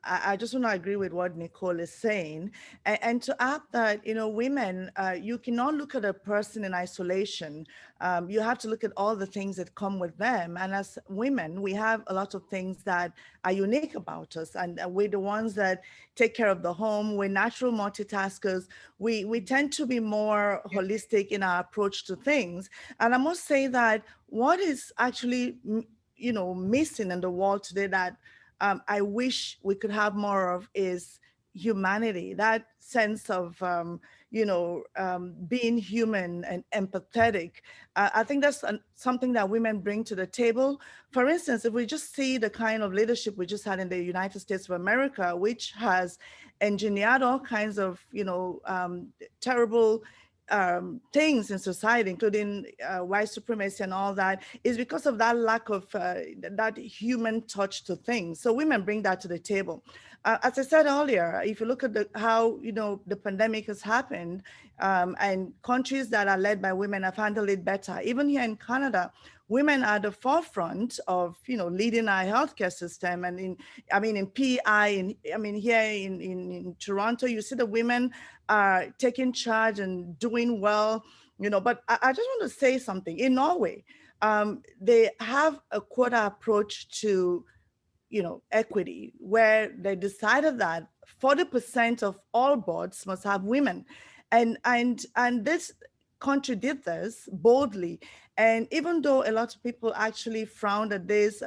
I just want to agree with what Nicole is saying, and to add that, you know, women, you cannot look at a person in isolation. You have to look at all the things that come with them. And as women, we have a lot of things that are unique about us, and we're the ones that take care of the home. We're natural multitaskers. We tend to be more holistic in our approach to things. And I must say that what is actually you know, missing in the world today that I wish we could have more of is humanity, that sense of, being human and empathetic. I think that's something that women bring to the table. For instance, if we just see the kind of leadership we just had in the United States of America, which has engineered all kinds of, terrible things in society, including white supremacy and all that, is because of that lack of that human touch to things. So women bring that to the table. As I said earlier, if you look at how the pandemic has happened, and countries that are led by women have handled it better. Even here in Canada, women are the forefront of leading our healthcare system. And in PI, here in Toronto, you see the women are taking charge and doing well. But I just want to say something. In Norway, they have a quota approach to equity, where they decided that 40% of all boards must have women, and this country did this boldly. And even though a lot of people actually frowned at this,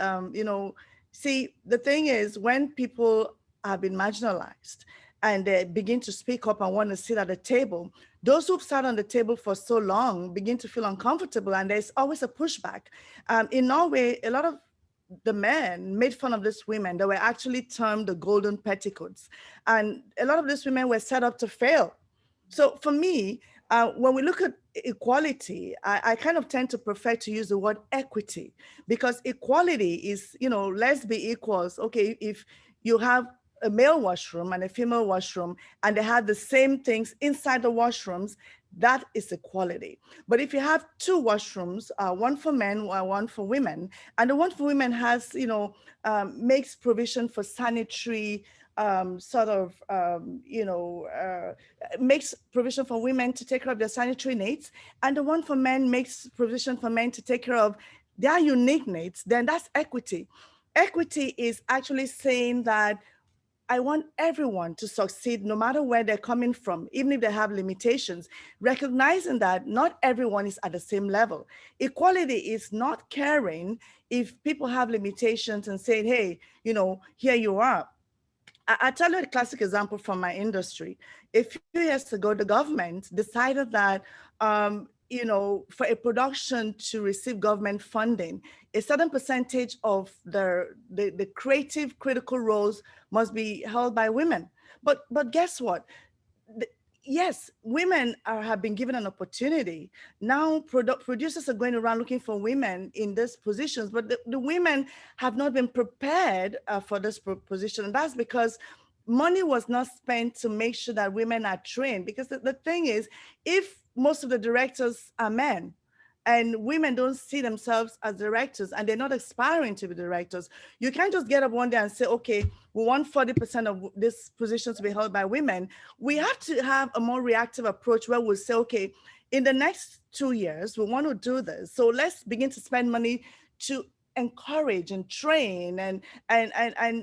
see, the thing is, when people have been marginalized and they begin to speak up and want to sit at the table, those who've sat on the table for so long begin to feel uncomfortable, and there's always a pushback. In Norway, a lot of the men made fun of these women that were actually termed the golden petticoats. And a lot of these women were set up to fail. So for me, when we look at equality, I kind of tend to prefer to use the word equity, because equality is, let's be equals. Okay, if you have a male washroom and a female washroom and they have the same things inside the washrooms, that is equality. But if you have two washrooms, one for men, one for women, and the one for women has, makes provision for sanitary makes provision for women to take care of their sanitary needs, and the one for men makes provision for men to take care of their unique needs, then that's equity. Equity is actually saying that I want everyone to succeed no matter where they're coming from, even if they have limitations, recognizing that not everyone is at the same level. Equality is not caring if people have limitations and saying, hey, here you are. I tell you a classic example from my industry. A few years ago, the government decided that, for a production to receive government funding, a certain percentage of the creative critical roles must be held by women. But guess what? Yes, women have been given an opportunity. Now producers are going around looking for women in these positions, but the women have not been prepared for this position. And that's because money was not spent to make sure that women are trained. Because the thing is, if most of the directors are men, and women don't see themselves as directors and they're not aspiring to be directors, you can't just get up one day and say, okay, we want 40% of this position to be held by women. We have to have a more reactive approach where we'll say, okay, in the next 2 years, we want to do this. So let's begin to spend money to encourage and train and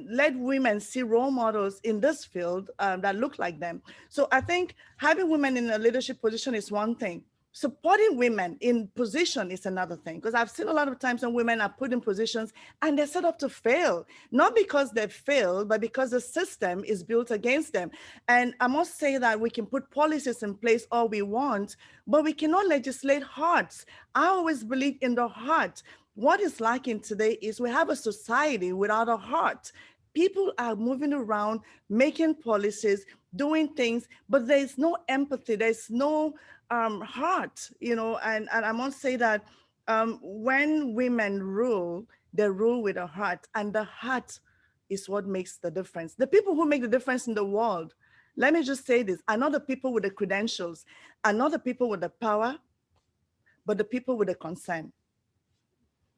let women see role models in this field that look like them. So I think having women in a leadership position is one thing. Supporting women in position is another thing, because I've seen a lot of times when women are put in positions and they're set up to fail, not because they failed, but because the system is built against them. And I must say that we can put policies in place all we want, but we cannot legislate hearts. I always believe in the heart. What is lacking today is we have a society without a heart. People are moving around, making policies, doing things, but there's no empathy. There's no heart, and I must say that when women rule, they rule with a heart, and the heart is what makes the difference. The people who make the difference in the world, let me just say this, are not the people with the credentials, are not the people with the power, but the people with the concern.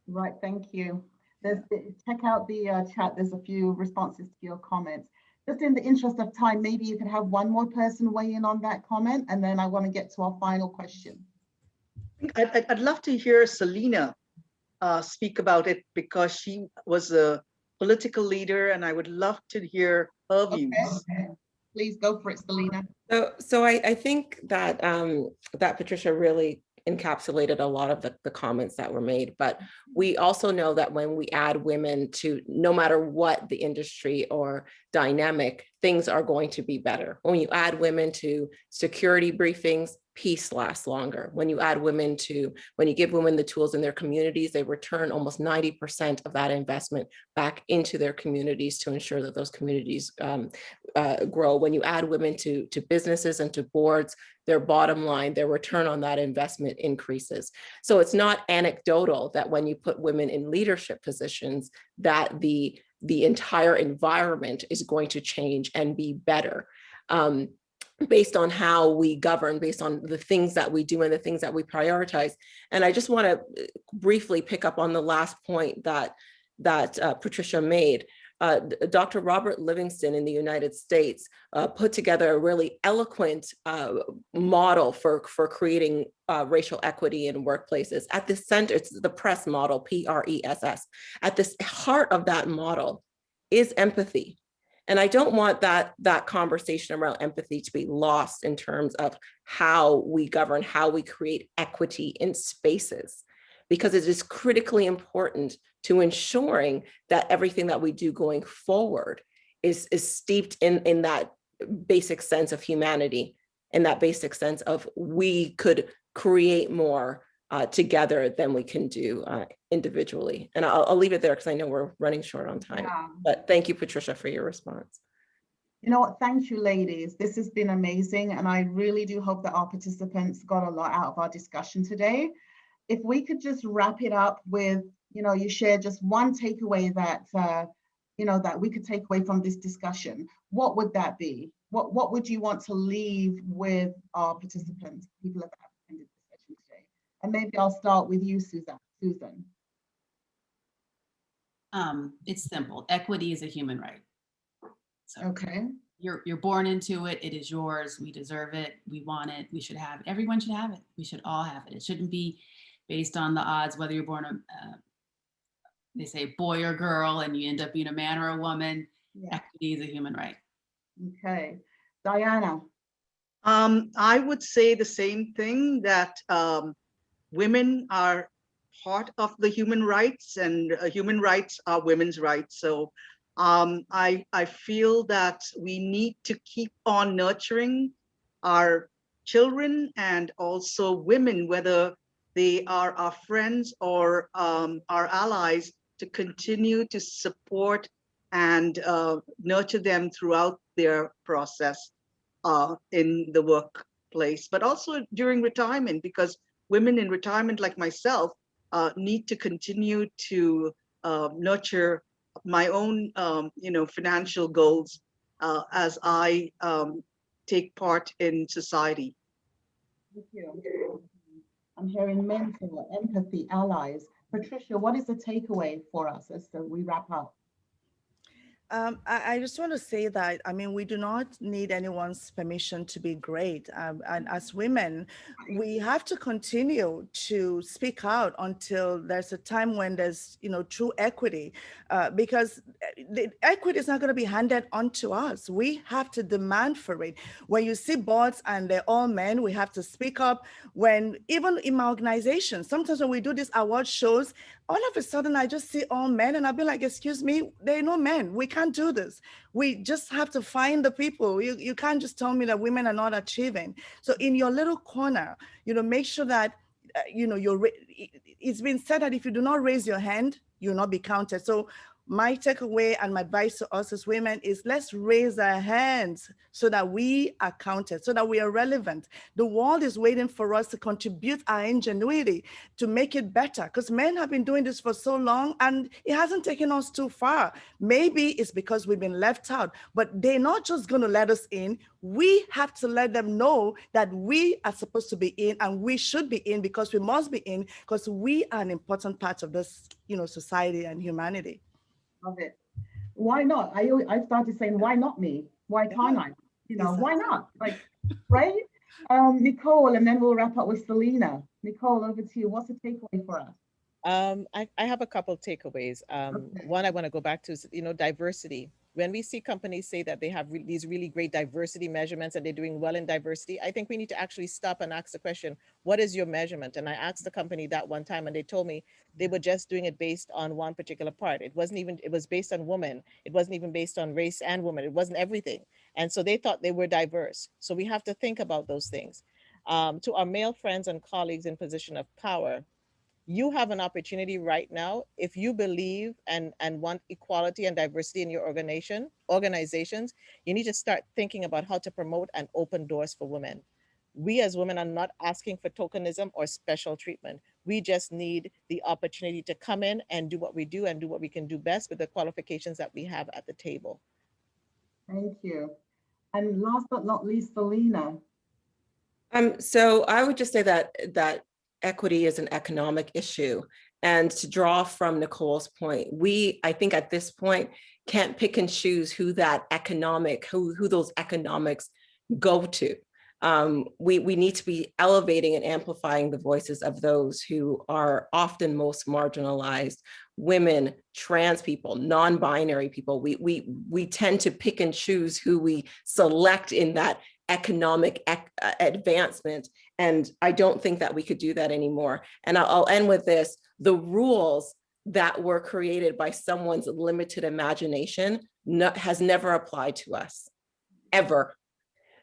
Right, thank you. Check out the chat. There's a few responses to your comments. Just in the interest of time, maybe you could have one more person weigh in on that comment, and then I want to get to our final question. I'd love to hear Selena speak about it, because she was a political leader, and I would love to hear her views. Okay. Please go for it, Selena. So I think that that Patricia really encapsulated a lot of the comments that were made, but we also know that when we add women to no matter what the industry or dynamic, things are going to be better. When you add women to security briefings, peace lasts longer. When you give women the tools in their communities, they return almost 90% of that investment back into their communities to ensure that those communities grow. When you add women to businesses and to boards, their bottom line, their return on that investment increases. So it's not anecdotal that when you put women in leadership positions, that the entire environment is going to change and be better. Based on how we govern, based on the things that we do and the things that we prioritize. And I just want to briefly pick up on the last point that Patricia made. Dr. Robert Livingston in the United States put together a really eloquent model for creating racial equity in workplaces. At the center, it's the PRESS model, PRESS. At the heart of that model is empathy. And I don't want that conversation around empathy to be lost in terms of how we govern, how we create equity in spaces, because it is critically important to ensuring that everything that we do going forward is steeped in that basic sense of humanity, in that basic sense of we could create more together than we can do individually. And I'll leave it there because I know we're running short on time. Yeah. But thank you, Patricia, for your response. You know what? Thank you, ladies. This has been amazing. And I really do hope that our participants got a lot out of our discussion today. If we could just wrap it up with, you share just one takeaway that, that we could take away from this discussion, what would that be? What would you want to leave with our participants, people that have attended the session today? And maybe I'll start with you, Susan. It's simple. Equity is a human right. So Okay. You're born into it. It is yours. We deserve it. We want it. We should have it. Everyone should have it. We should all have it. It shouldn't be based on the odds, whether you're born they say boy or girl, and you end up being a man or a woman. Yeah. Equity is a human right. Okay. Diana. I would say the same thing, that women are part of the human rights, and human rights are women's rights. So I feel that we need to keep on nurturing our children and also women, whether they are our friends or our allies, to continue to support and nurture them throughout their process in the workplace, but also during retirement, because women in retirement like myself need to continue to nurture my own financial goals as I take part in society. Thank you. I'm hearing mentor, empathy, allies. Patricia, what is the takeaway for us as we wrap up? I just want to say that, we do not need anyone's permission to be great. And as women, we have to continue to speak out until there's a time when there's, true equity, because the equity is not going to be handed on to us. We have to demand for it. When you see boards and they're all men, we have to speak up. When even in my organization, sometimes when we do these award shows, all of a sudden I just see all men and I'll be like, excuse me, there are no men. We can't do this. We just have to find the people. You can't just tell me that women are not achieving. So in your little corner, make sure that, it's been said that if you do not raise your hand, you'll not be counted. So my takeaway and my advice to us as women is let's raise our hands so that we are counted, so that we are relevant. The world is waiting for us to contribute our ingenuity to make it better, because men have been doing this for so long and it hasn't taken us too far. Maybe it's because we've been left out, but they're not just going to let us in. We have to let them know that we are supposed to be in, and we should be in, because we must be in, because we are an important part of this, society and humanity. Love it. Why not? I started saying, why not me? Why can't I? Why not? Like, right? Nicole, and then we'll wrap up with Selena. Nicole, over to you. What's the takeaway for us? I have a couple of takeaways. Okay. One I want to go back to is, diversity. When we see companies say that they have these really great diversity measurements and they're doing well in diversity, I think we need to actually stop and ask the question, what is your measurement? And I asked the company that one time and they told me they were just doing it based on one particular part. It was based on women. It wasn't even based on race and women. It wasn't everything. And so they thought they were diverse. So we have to think about those things. To our male friends and colleagues in position of power, you have an opportunity right now. If you believe and want equality and diversity in your organizations, you need to start thinking about how to promote and open doors for women. We as women are not asking for tokenism or special treatment. We just need the opportunity to come in and do what we do and do what we can do best with the qualifications that we have at the table. Thank you. And last but not least, Selena. So I would just say that equity is an economic issue. And to draw from Nicole's point, I think at this point, can't pick and choose who those economics go to. We need to be elevating and amplifying the voices of those who are often most marginalized: women, trans people, non-binary people. We tend to pick and choose who we select in that economic advancement. And I don't think that we could do that anymore. And I'll end with this: the rules that were created by someone's limited imagination has never applied to us, ever.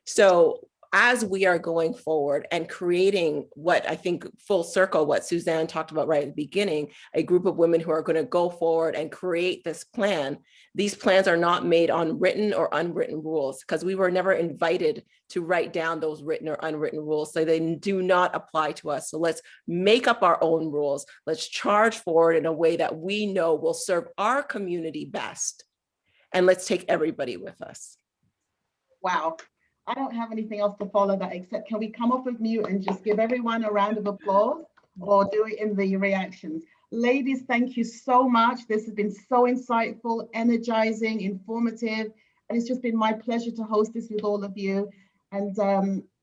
So as we are going forward and creating what I think, full circle, what Suzanne talked about right at the beginning, a group of women who are going to go forward and create this plan. These plans are not made on written or unwritten rules, because we were never invited to write down those written or unwritten rules, so they do not apply to us. So let's make up our own rules. Let's charge forward in a way that we know will serve our community best. And let's take everybody with us. Wow. I don't have anything else to follow that, except can we come off of mute and just give everyone a round of applause, or do it in the reactions? Ladies, thank you so much. This has been so insightful, energizing, informative, and it's just been my pleasure to host this with all of you. And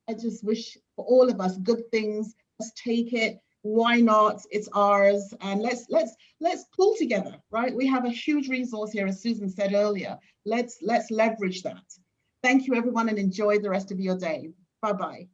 I just wish for all of us good things. Let's take it. Why not? It's ours. And let's pull together, right? We have a huge resource here, as Susan said earlier. Let's leverage that. Thank you, everyone, and enjoy the rest of your day. Bye-bye.